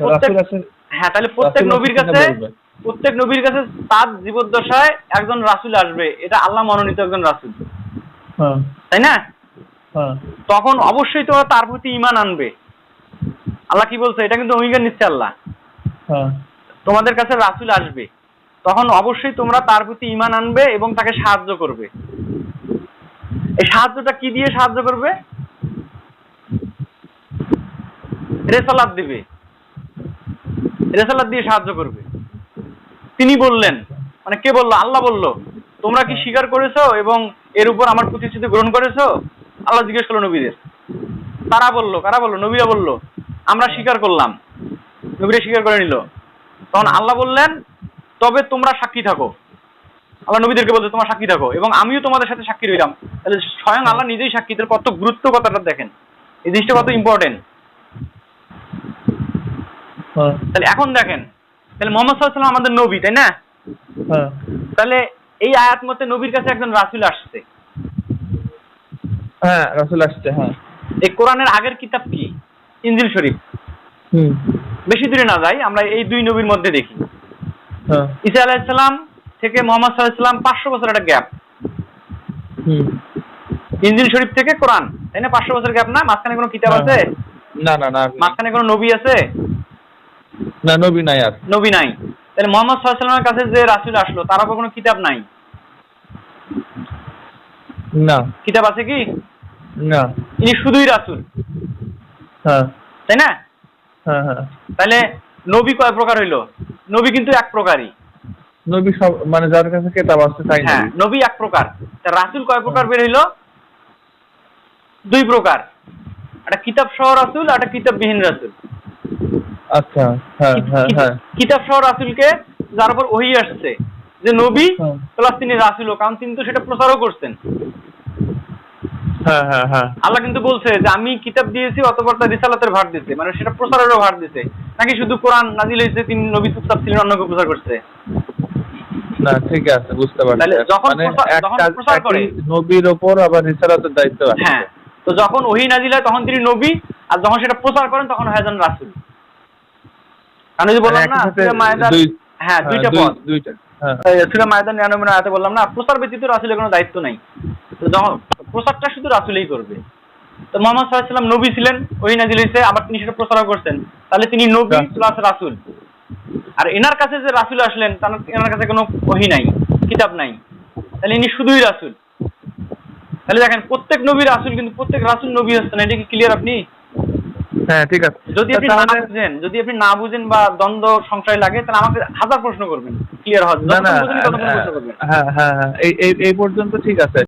Speaker 1: তাহলে প্রত্যেক নবীর কাছে তার জীবদ্দশায় একজন রাসূল আসবে, এটা আল্লাহ মনোনীত একজন রাসূল, তাই না? তখন অবশ্যই তোমরা তার প্রতি ঈমান আনবে। আল্লাহ কি বলছে? এটা কিন্তু অঙ্গীকার নিচ্ছে আল্লাহ। তোমাদের কাছে রাসূল আসবে, তখন অবশ্যই তোমরা তার প্রতি ঈমান আনবে এবং তাকে সাহায্য করবে। এই সাহায্যটা কি দিয়ে সাহায্য করবে? রেসালাত দিবে, রেসালাত দিয়ে সাহায্য করবে। তিনি বললেন, মানে কে বললো? আল্লাহ বললো, তোমরা কি স্বীকার করেছো এবং এর উপর আমার প্রতিশ্রুতি গ্রহণ করেছো? আল্লাহ জিজ্ঞেস করলো নবীদের। তারা বললো, কারা বললো? নবীরা বললো, আমরা স্বীকার করলাম। নবীরা স্বীকার করে নিল। তখন আল্লাহ বললেন, তবে তোমরা সাক্ষী থাকো। আল্লাহ নবীদেরকে বলছে তোমরা সাক্ষী থাকো এবং আমিও তোমাদের সাথে সাক্ষী রইলাম। তাহলে স্বয়ং আল্লাহ নিজেই সাক্ষী। তার কত গুরুত্ব, কথাটা দেখেন, এই জিনিসটা কত ইম্পর্টেন্ট। তাহলে এখন দেখেন, তাহলে মুহাম্মদ সাল্লাল্লাহু আলাইহি ওয়াসাল্লাম আমাদের নবী, তাই না? তাহলে এই আয়াত মতে নবীর কাছে একজন রাসূল আসছে।
Speaker 2: রাসূল আসছে।
Speaker 1: এই কোরআনের আগের কিতাব কি? ইনজিল শরীফ। বেশি দূরে না যাই, আমরা এই দুই নবীর মধ্যে দেখি, ঈসা আলাইহিস সালাম থেকে মুহাম্মদ সাল্লাল্লাহু আলাইহি ওয়াসাল্লাম 500 বছর একটা গ্যাপ। ইনজিল শরীফ থেকে কোরআন, তাই না? 500 বছর গ্যাপ না? মাঝখানে কোনো কিতাব আছে?
Speaker 2: না।
Speaker 1: মাঝখানে কোনো নবী আছে?
Speaker 2: না, নবী নাই। আর
Speaker 1: নবী নাই। তাহলে মুহাম্মদ সাল্লাল্লাহু আলাইহি ওয়াসাল্লামের কাছে যে রাসূল আসলো, তার উপর কোনো কিতাব নাই?
Speaker 2: না।
Speaker 1: কিতাব আছে কি?
Speaker 2: না।
Speaker 1: ইনি শুধুই রাসূল, তাই না? তাহলে নবী কয় প্রকার হইলো? নবী কিন্তু এক প্রকারই।
Speaker 2: নবী সব, মানে যার কাছে কিতাব আছে তাই না?
Speaker 1: নবী এক প্রকার। তা রাসূল কয় প্রকার বের হইলো? 2 প্রকার, একটা কিতাব সহ রাসূল আর একটা কিতাববিহীন রাসূল।
Speaker 2: আচ্ছা,
Speaker 1: কিতাব সহ রাসূলকে যার উপর ওহী আসছে, যে নবী প্লাস তিনি রাসূলও, কারণ তিনি তো সেটা প্রচারও করছেন।
Speaker 2: হ্যাঁ হ্যাঁ হ্যাঁ।
Speaker 1: আল্লাহ কিন্তু বলছে যে আমি কিতাব দিয়েছি অতঃপর তার রিসালাতের ভার দিতে, মানে সেটা প্রচারেরও ভার দিতে, নাকি শুধু কোরআন নাজিল হয়েছে তিনি নবী চুপচাপ ছিলেন অন্যকে প্রচার করছে?
Speaker 2: না ঠিক আছে, বুঝতে পারছি।
Speaker 1: তাহলে যখন
Speaker 2: মানে
Speaker 1: যখন
Speaker 2: একটা
Speaker 1: প্রচার করে,
Speaker 2: নবীর ওপর আবার রিসালাতের দায়িত্ব আছে।
Speaker 1: হ্যাঁ, তো যখন ওহী নাজিল হয় তখন তিনি নবী, আর যখন সেটা প্রচার করেন তখন হয়ে যান রাসূল। আমি যে বললাম না সূরা মায়েদার, হ্যাঁ দুইটা পদ,
Speaker 2: দুইটা, হ্যাঁ
Speaker 1: সূরা মায়েদার 99 আয়াতে বললাম না প্রচার ব্যতীত রাসূলের কোনো দায়িত্ব নাই। তো যখন প্রচারটা শুধু রাসূলই করবে। তো মুহাম্মদ সাল্লাল্লাহু আলাইহি ওয়াসাল্লাম নবী ছিলেন, ওহী নাজিল হয়েছে, আবার তিনি সেটা প্রচারও করছেন, তাহলে তিনি নবী প্লাস রাসূল। আর এনার কাছে যে রাসূল আসলেন এনার কাছে কোনো ওহী নাই, কিতাব নাই, তাহলে ইনি শুধুই রাসূল। তাহলে দেখেন প্রত্যেক নবী রাসূল, কিন্তু প্রত্যেক রাসূল নবী হচ্ছেন না। এটা কি ক্লিয়ার আপনি?
Speaker 2: হ্যাঁ ঠিক আছে।
Speaker 1: যদি আপনি না বুঝেন, যদি আপনি না বুঝেন বা দ্বন্দ্ব সংশয় লাগে, তাহলে আমাকে হাজার প্রশ্ন করবেন, ক্লিয়ার হওয়ার জন্য।
Speaker 2: না না,
Speaker 1: যতক্ষণ বুঝেন ততক্ষণ প্রশ্ন করবেন।
Speaker 2: হ্যাঁ হ্যাঁ হ্যাঁ, এই পর্যন্ত ঠিক আছে।